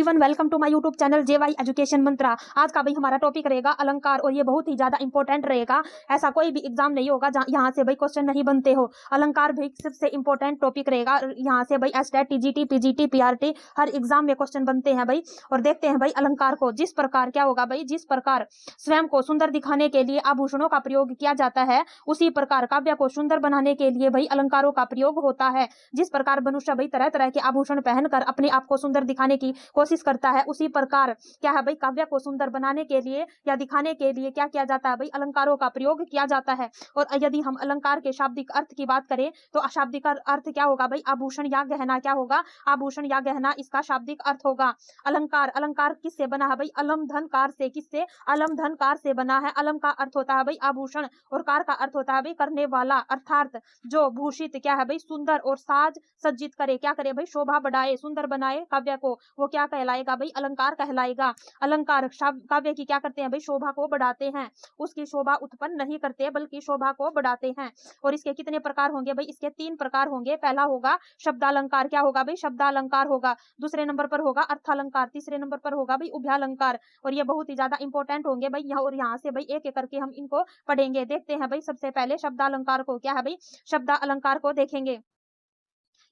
Even welcome to my YouTube channel JY education mantra. आज का भाई हमारा टॉपिक रहेगा अलंकार और ये बहुत ही ज्यादा इंपॉर्टेंट रहेगा। ऐसा कोई भी एग्जाम नहीं होगा जहाँ यहाँ से भाई क्वेश्चन नहीं बनते हो। अलंकार भाई सबसे इंपॉर्टेंट टॉपिक रहेगा। यहाँ से भाई एसटेट टीजीटी पीजीटी पीआरटी हर एग्जाम में क्वेश्चन बनते हैं भाई। और देखते हैं भाई अलंकार को। जिस प्रकार क्या होगा भाई, जिस प्रकार स्वयं को सुंदर दिखाने के लिए आभूषणों का प्रयोग किया जाता है, उसी प्रकार काव्य को सुंदर बनाने के लिए भाई अलंकारों का प्रयोग होता है। जिस प्रकार मनुष्य भाई तरह तरह के आभूषण पहनकर अपने आप को सुंदर दिखाने की कोशिश करता है, उसी प्रकार क्या है भाई काव्य को सुंदर बनाने के लिए या दिखाने के लिए क्या किया जाता है भाई, अलंकारों का प्रयोग किया जाता है। और यदि हम अलंकार के शाब्दिक अर्थ की बात करें तो शाब्दिक अर्थ क्या होगा भाई, आभूषण या गहना। क्या होगा? आभूषण या गहना, इसका शाब्दिक अर्थ होगा। अलंकार, अलंकार किससे बना है भाई? अलम धन कार से। किससे? अलम धन कार से बना है। अलम का अर्थ होता है भाई आभूषण और कार का अर्थ होता है भाई करने वाला, अर्थात जो भूषित क्या है भाई, सुंदर और साज सज्जित करे। क्या करे भाई? शोभा बढ़ाए, सुंदर बनाए काव्य को, वो क्या कहलाएगा भाई? अलंकार कहलाएगा। अलंकार काव्य की क्या करते हैं भाई? शोभा को बढ़ाते हैं। उसकी शोभा उत्पन्न नहीं करते बल्कि शोभा को बढ़ाते हैं। और इसके कितने प्रकार होंगे भाई? इसके 3 प्रकार होंगे। पहला होगा शब्दालंकार। क्या होगा भाई? शब्दालंकार होगा। दूसरे नंबर पर होगा अर्थालंकार। तीसरे नंबर पर होगा भाई उभयालंकार। और ये बहुत ही ज्यादा इंपॉर्टेंट होंगे भाई। और यहाँ से भाई एक एक करके हम इनको पढ़ेंगे। देखते हैं भाई सबसे पहले शब्दालंकार को। क्या है भाई? शब्दालंकार को देखेंगे।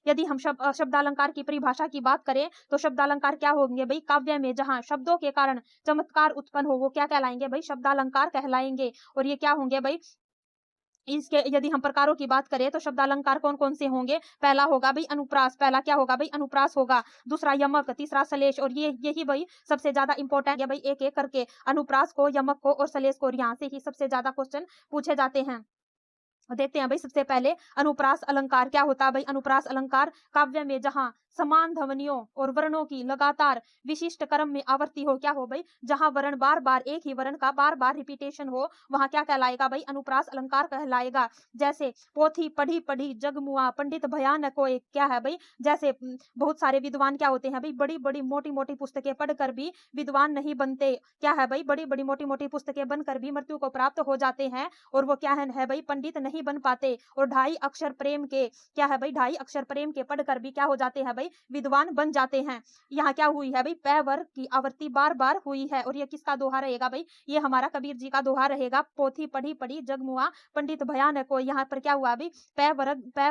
यदि हम शब्दालंकार की परिभाषा की बात करें तो शब्दालंकार क्या होंगे भाई? काव्य में जहां शब्दों के कारण चमत्कार उत्पन्न हो, वो क्या कहलाएंगे भाई? शब्दालंकार कहलाएंगे। और ये क्या होंगे भाई? इसके यदि हम प्रकारों की बात करें तो शब्दालंकार कौन कौन से होंगे? पहला होगा भाई अनुप्रास। पहला क्या होगा भाई? अनुप्रास होगा। दूसरा यमक, तीसरा सलेश। और यही भाई सबसे ज्यादा इंपॉर्टेंट है भाई। एक एक करके अनुप्रास को, यमक को और सलेश को, यहाँ से ही सबसे ज्यादा क्वेश्चन पूछे जाते हैं। देखते हैं भाई सबसे पहले अनुप्रास अलंकार क्या होता है भाई? अनुप्रास अलंकार काव्य में जहां समान ध्वनियों और वर्णों की लगातार विशिष्ट क्रम में आवर्ती हो। क्या हो भाई? जहां वर्ण बार बार एक ही वर्ण का बार बार रिपीटेशन हो, वहां क्या कहलाएगा भाई? अनुप्रास अलंकार कहलाएगा। जैसे पोथी पढ़ी पढ़ी जगमुआ पंडित भयानक को, एक क्या है भाई? जैसे बहुत सारे विद्वान क्या होते हैं भाई, बड़ी बड़ी मोटी मोटी पुस्तकें पढ़कर भी विद्वान नहीं बनते। क्या है भाई? बड़ी बड़ी मोटी मोटी पुस्तकें बनकर भी मृत्यु को प्राप्त हो जाते हैं और वो क्या है भाई? पंडित नहीं बन पाते। और 2.5 अक्षर प्रेम के क्या है भाई? 2.5 अक्षर प्रेम के पढ़कर भी क्या हो जाते हैं भाई? विद्वान बन जाते हैं। यहाँ क्या हुई है भाई? पै वर्ग की आवृत्ति बार बार हुई है। और ये किसका दोहा रहेगा भाई? ये हमारा कबीर जी का दोहा रहेगा। पोथी पढ़ी पढ़ी जगमुआ पंडित भयानक को। यहाँ पर क्या हुआ भाई? पै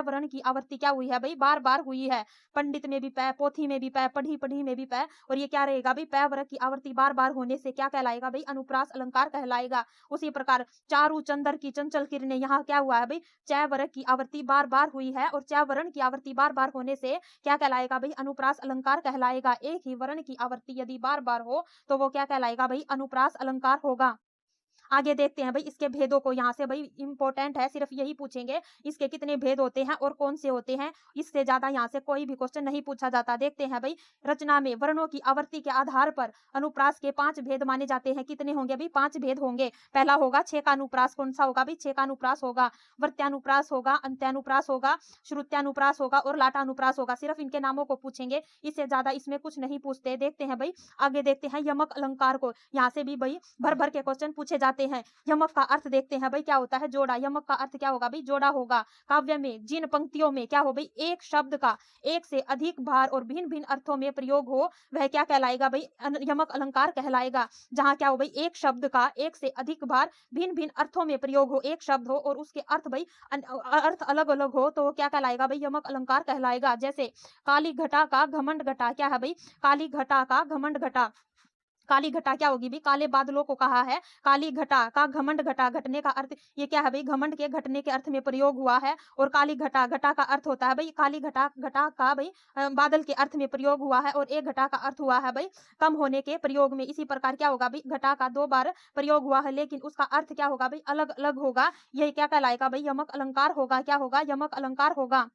वर्ण की आवृत्ति क्या हुई है भाई? बार बार हुई है। पंडित में भी पै, पोथी में भी पै, पढ़ी पढ़ी में भी पै। और ये क्या रहेगा भाई? पै वर्ग की आवृत्ति बार बार होने से क्या कहलाएगा भाई? अनुप्रास अलंकार कहलाएगा। उसी प्रकार चारू चंद्र की चंचल किरणें, यहाँ क्या हुआ है भाई? चै वर्ग की आवृत्ति बार बार हुई है। और चै वर्ण की आवृत्ति बार बार होने से क्या कहलाएगा भाई? अनुप्रास अलंकार कहलाएगा। एक ही वर्ण की आवृत्ति यदि बार बार हो तो वो क्या कहलाएगा भाई? अनुप्रास अलंकार होगा। आगे देखते हैं भाई इसके भेदों को। यहाँ से भाई इंपॉर्टेंट है, सिर्फ यही पूछेंगे इसके कितने भेद होते हैं और कौन से होते हैं। इससे ज्यादा यहाँ से कोई भी क्वेश्चन नहीं पूछा जाता। देखते हैं भाई रचना में वर्णों की आवृत्ति के आधार पर अनुप्रास के 5 भेद माने जाते हैं। कितने होंगे भाई? 5 भेद होंगे। पहला होगा छे का अनुप्रास। कौन सा होगा भाई? छे का अनुप्रास होगा। वर्त्यानुप्रास होगा, अंत्यानुप्रास होगा, श्रुत्यानुप्रास होगा और लाटानुप्रास होगा। सिर्फ इनके नामों को पूछेंगे, इससे ज्यादा इसमें कुछ नहीं पूछते। देखते हैं भाई आगे देखते हैं यमक अलंकार को। यहाँ से भी भाई भर भर के क्वेश्चन पूछे जाते हैं। यमक का अर्थ देखते हैं भाई क्या होता है? जोड़ा। यमक का अर्थ क्या होगा भाई? जोड़ा होगा। काव्य में जिन पंक्तियों में क्या हो भाई? एक शब्द का एक से अधिक बार और भिन्न भिन्न अर्थों में प्रयोग हो, वह क्या कहलाएगा भाई? यमक अलंकार कहलाएगा। जहां क्या हो भाई? एक शब्द का एक से अधिक बार भिन्न भिन्न अर्थों में प्रयोग हो, एक शब्द हो और उसके अर्थ भाई अर्थ अलग अलग हो, तो वो क्या कहलाएगा भाई? यमक अलंकार कहलाएगा। जैसे काली घटा का घमंड घटा। क्या है भाई? काली घटा का घमंड घटा। काली घटा क्या होगी भी? काले बादलों को कहा है काली घटा का घमंड घटा। घटने का अर्थ ये क्या है भाई? घमंड के घटने के अर्थ में प्रयोग हुआ है। और काली घटा, घटा का अर्थ होता है भाई काली घटा, घटा का भाई बादल के अर्थ में प्रयोग हुआ है। और एक घटा का अर्थ हुआ है भाई कम होने के प्रयोग में। इसी प्रकार क्या होगा भाई? घटा का 2 बार प्रयोग हुआ है लेकिन उसका अर्थ क्या होगा भाई? अलग अलग होगा। यही क्या कहलाएगा भाई? यमक अलंकार होगा। क्या होगा? यमक अलंकार होगा।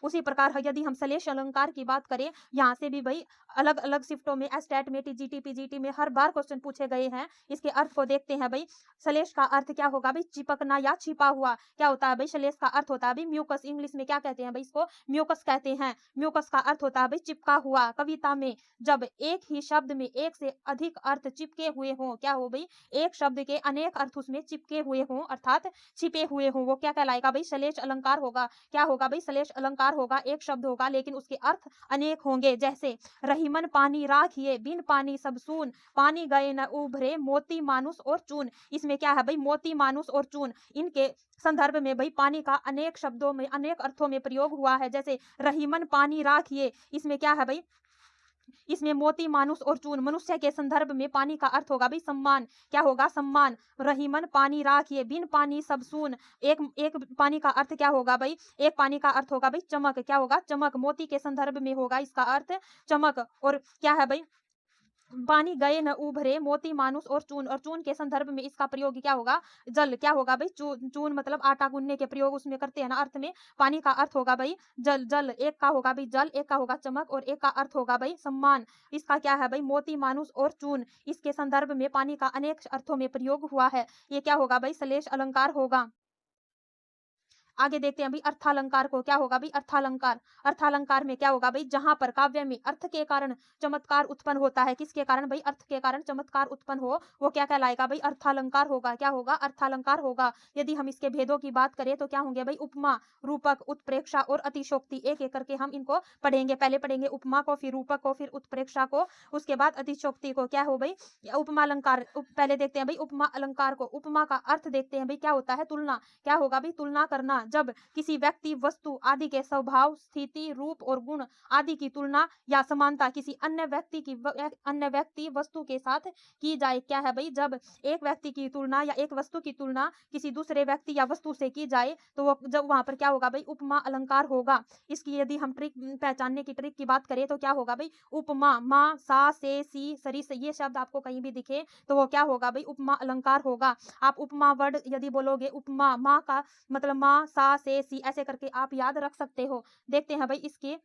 उसी प्रकार यदि हम सलेश अलंकार की बात करें, यहाँ से भी भाई अलग अलग शिफ्टों में एसटेट में टीजीटी पीजीटी में हर बार क्वेश्चन पूछे गए हैं। इसके अर्थ को देखते हैं भाई। सलेश का अर्थ क्या होगा भाई? चिपकना या छिपा हुआ। क्या होता है भाई? सलेश का अर्थ होता है भाई म्यूकस। इंग्लिश में क्या कहते हैं भाई? इसको म्यूकस कहते हैं। म्यूकस का अर्थ होता है भाई चिपका हुआ। कविता में जब एक ही शब्द में एक से अधिक अर्थ चिपके हुए हों, क्या हो भाई? एक शब्द के अनेक अर्थ उसमें चिपके हुए हों अर्थात छिपे हुए हों, वो क्या कहलाएगा भाई? सलेश अलंकार होगा। क्या होगा भाई? सलेश अलंकार अलंकार होगा, एक शब्द होगा, लेकिन उसके अर्थ अनेक होंगे। जैसे रहीमन पानी राखिए, बिन पानी सब सून, पानी गए न उभरे, मोती मानुष और चून। इसमें क्या है भाई, मोती मानुष और चून, इनके संदर्भ में भाई पानी का अनेक शब्दों में अनेक अर्थों में प्रयोग हुआ है। जैसे रहीमन पानी राखिए, इसमें क्या है भाई, इसमें मोती मानुष और चून, मनुष्य के संदर्भ में पानी का अर्थ होगा भाई सम्मान, क्या होगा, सम्मान। रहीमन पानी राखिए, बिन पानी सब सून, एक एक पानी का अर्थ क्या होगा भाई, एक पानी का अर्थ होगा भाई चमक, क्या होगा, चमक। मोती के संदर्भ में होगा इसका अर्थ चमक। और क्या है भाई, पानी गए न उभरे, मोती मानुष और चून के संदर्भ में इसका प्रयोग क्या होगा, जल, क्या होगा भाई, चून मतलब आटा गूंथने के प्रयोग उसमें करते हैं ना अर्थ में। पानी का अर्थ होगा भाई जल, जल एक का होगा भाई जल, एक का होगा चमक, और एक का अर्थ होगा भाई सम्मान। इसका क्या है भाई, मोती मानुष और चून, इसके संदर्भ में पानी का अनेक अर्थों में प्रयोग हुआ है। ये क्या होगा भाई, श्लेष अलंकार होगा। आगे देखते हैं भाई अर्थालंकार को, क्या होगा भाई, अर्थालंकार। अर्थालंकार में क्या होगा भाई, जहां पर काव्य में अर्थ के कारण चमत्कार उत्पन्न होता है, किसके कारण भाई, अर्थ के कारण चमत्कार उत्पन्न हो, वो क्या कहलाएगा भाई, अर्थालंकार होगा, क्या होगा, अर्थालंकार होगा। यदि हम इसके भेदों की बात करें तो क्या होंगे भाई, उपमा, रूपक, उत्प्रेक्षा और अतिशोक्ति। एक एक करके हम इनको पढ़ेंगे, पहले पढ़ेंगे उपमा को, फिर रूपक को, फिर उत्प्रेक्षा को, उसके बाद अतिशोक्ति को। क्या हो भाई, उपमा अलंकार पहले देखते हैं भाई, उपमा अलंकार को। उपमा का अर्थ देखते हैं भाई, क्या होता है, तुलना, क्या होगा भाई, तुलना करना। जब किसी व्यक्ति, वस्तु आदि के स्वभाव, स्थिति, रूप और गुण आदि की तुलना या समानता किसी अन्य व्यक्ति वस्तु के साथ की जाए, क्या है भाई, जब एक व्यक्ति की तुलना या एक वस्तु की तुलना किसी दूसरे व्यक्ति या वस्तु से की जाए, तो वो जब वहां पर क्या होगा भाई, उपमा अलंकार होगा। इसकी यदि हम ट्रिक पहचानने की ट्रिक की बात करें तो क्या होगा भाई, उपमा, माँ, सा, से, सी, सरिस, ये शब्द आपको कहीं भी दिखे तो वो क्या होगा भाई, उपमा अलंकार होगा। आप उपमा वर्ड यदि बोलोगे, उपमा, माँ का मतलब माँ, सा, से, सी, ऐसे करके आप याद रख सकते हो। देखते हैं भाई इसके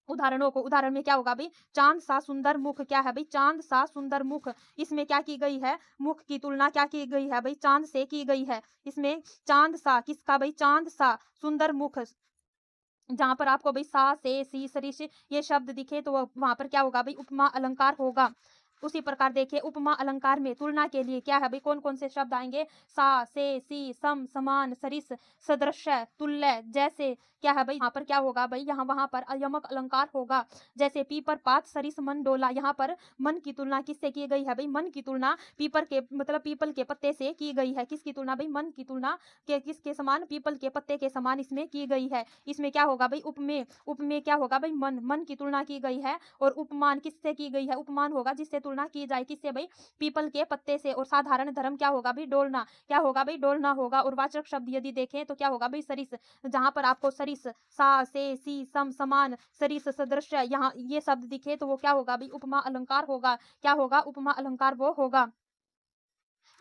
उदाहरणों को। उदाहरण में क्या होगा भाई, चांद सा सुंदर मुख, क्या है भाई, चांद सा सुंदर मुख। इसमें क्या की गई है, मुख की तुलना क्या की गई है भाई, चांद से की गई है। इसमें चांद सा, किसका भाई, चांद सा सुंदर मुख। जहां पर आपको भाई सा, से, सी, सरिश ये शब्द दिखे तो वहां पर क्या होगा भाई, उपमा अलंकार होगा। उसी प्रकार देखिए उपमा अलंकार में तुलना के लिए क्या है भाई, कौन कौन से शब्द आएंगे, सा, से, सी, सम, समान, सरिस, सदृश, तुल्य, जैसे। क्या है भाई, यहाँ पर क्या होगा भाई, यहाँ वहां पर अयमक अलंकार होगा। जैसे पीपर पात सरिस मन डोला, यहाँ पर मन की तुलना किससे की गई है भाई, मन की तुलना पीपर के मतलब पीपल के पत्ते से की गई है। किसकी तुलना भाई, मन की तुलना के किसके समान, पीपल के पत्ते के समान इसमें की गई है। इसमें क्या होगा भाई, उपमेय क्या होगा भाई, मन की तुलना की गई है। और उपमान किससे की गई है, उपमान होगा जिससे तुलना की जाए, किससे भाई, पीपल के पत्ते से। और साधारण धर्म क्या होगा भाई, डोलना, क्या होगा भाई, डोलना होगा। और वाचक शब्द यदि देखें तो क्या होगा भाई, सरिस, जहां पर आपको सरिस, सा, से, सी, सम, समान, सरिस, सदृश यहाँ ये शब्द दिखे तो वो क्या होगा भाई, उपमा अलंकार होगा। क्या होगा, उपमा अलंकार वो होगा।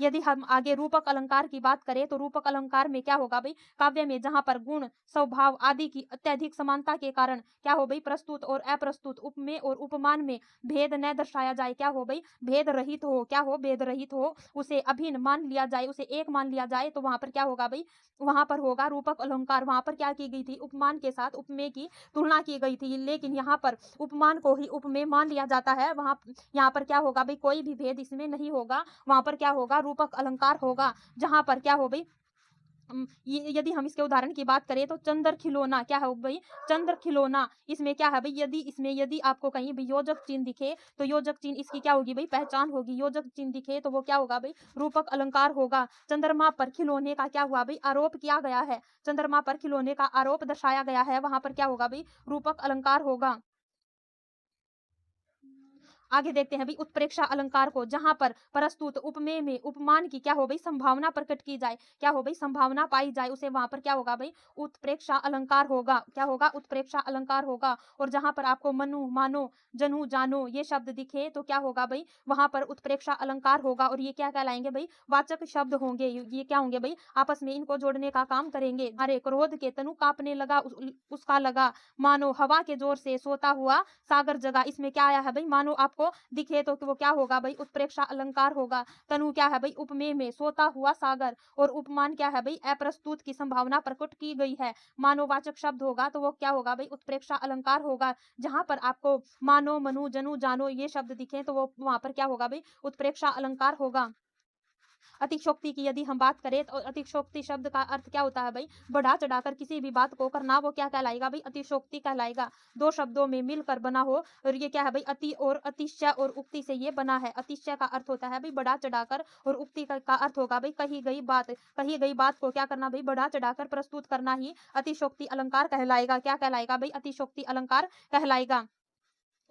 यदि हम आगे रूपक अलंकार की बात करें तो रूपक अलंकार में क्या होगा भाई, काव्य में जहां पर गुण, स्वभाव आदि की अत्यधिक समानता के कारण क्या हो भाई, प्रस्तुत और अप्रस्तुत, उपमेय और उपमान में भेद न दर्शाया जाए, क्या हो भाई, भेद रहित हो, क्या हो, भेद रहित हो, उसे अभिन्न मान लिया जाए, उसे एक मान लिया जाए, तो वहां पर क्या होगा भाई, वहां पर होगा रूपक अलंकार। वहां पर क्या की गई थी, उपमान के साथ उपमेय की तुलना की गई थी, लेकिन यहाँ पर उपमान को ही उपमेय मान लिया जाता है। वहां यहाँ पर क्या होगा भाई, कोई भी भेद इसमें नहीं होगा। वहां पर क्या होगा, रूपक अलंकार होगा। जहां पर क्या हो भाई, यदि हम इसके उदाहरण की बात करें तो चंद्र खिलौना, क्या है भाई, चंद्र खिलौना। इसमें क्या है भाई, यदि आपको कहीं भी योजक चिन्ह दिखे तो योजक चिन्ह इसकी क्या होगी भाई, पहचान होगी। योजक चिन्ह दिखे तो वो क्या होगा भाई, रूपक अलंकार होगा। चंद्रमा पर खिलौने का क्या हुआ भाई, आरोप किया गया है, चंद्रमा पर खिलौने का आरोप दर्शाया गया है, वहां पर क्या होगा भाई, रूपक अलंकार होगा। आगे देखते हैं भाई उत्प्रेक्षा अलंकार को, जहां पर प्रस्तुत उपमेय में उपमान की क्या हो भाई, संभावना प्रकट की जाए, क्या हो भाई, संभावना पाई जाए, उसे वहां पर क्या होगा भाई, उत्प्रेक्षा अलंकार होगा। क्या होगा, उत्प्रेक्षा अलंकार होगा। और जहां पर आपको मनु, मानो, जनु, जानो ये शब्द दिखे तो क्या होगा भाई, वहां पर उत्प्रेक्षा अलंकार होगा। और ये क्या कहलाएंगे भाई, वाचक शब्द होंगे। ये क्या होंगे भाई, आपस में इनको जोड़ने का काम करेंगे। अरे क्रोध के तनु कांपने लगा, उसका लगा, मानो हवा के जोर से सोता हुआ सागर जगा। इसमें क्या आया है भाई, मानो आपको दिखे तो वो क्या होगा भाई, उत्प्रेक्षा अलंकार होगा। तनु क्या है भाई, उपमेय में सोता हुआ सागर। और उपमान क्या है भाई, अप्रस्तुत की संभावना प्रकट की गई है। मानोवाचक शब्द होगा तो वो क्या होगा भाई, उत्प्रेक्षा अलंकार होगा। जहां पर आपको मानो, मनु, जनु, जानो ये शब्द दिखे तो वो वहां पर क्या होगा भाई, उत्प्रेक्षा अलंकार होगा। अतिशयोक्ति की यदि हम बात करें तो अतिशयोक्ति शब्द का अर्थ क्या होता है भाई, बढ़ा चढ़ाकर किसी भी बात को करना, वो क्या कहलाएगा भाई, अतिशयोक्ति कहलाएगा। दो शब्दों में मिलकर बना हो, और ये क्या है भाई, अति और अतिशय और उक्ति से ये बना है। अतिशय का अर्थ होता है भाई बढ़ा चढ़ाकर, और उक्ति का अर्थ होगा भाई कही गई बात को क्या करना भाई, बढ़ा चढ़ाकर प्रस्तुत करना ही अतिशयोक्ति अलंकार कहलाएगा। क्या कहलाएगा भाई, अतिशयोक्ति अलंकार कहलाएगा।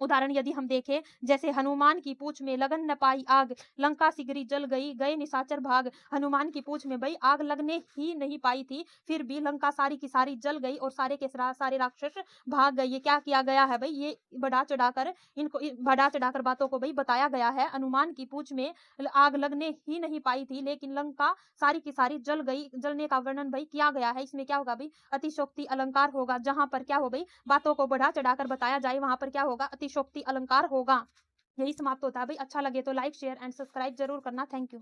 उदाहरण यदि हम देखें, जैसे हनुमान की पूंछ में लगन न पाई आग, लंका सिगरी जल गई, गए निशाचर भाग। हनुमान की पूंछ में भाई आग लगने ही नहीं पाई थी, फिर भी लंका सारी की सारी जल गई और सारे के सारे राक्षस भाग गए। ये क्या किया गया है भाई, ये बढ़ा चढ़ाकर बातों को भाई बताया गया है। हनुमान की पूंछ में आग लगने ही नहीं पाई थी, लेकिन लंका सारी की सारी जल गई, जलने का वर्णन भाई किया गया है। इसमें क्या होगा भाई, अतिशयोक्ति अलंकार होगा। जहां पर क्या हो भाई, बातों को बढ़ा चढ़ाकर बताया जाए, वहां पर क्या होगा, अतिशयोक्ति अलंकार होगा। यही समाप्त होता है भाई। अच्छा लगे तो लाइक शेयर एंड सब्सक्राइब जरूर करना। Thank you.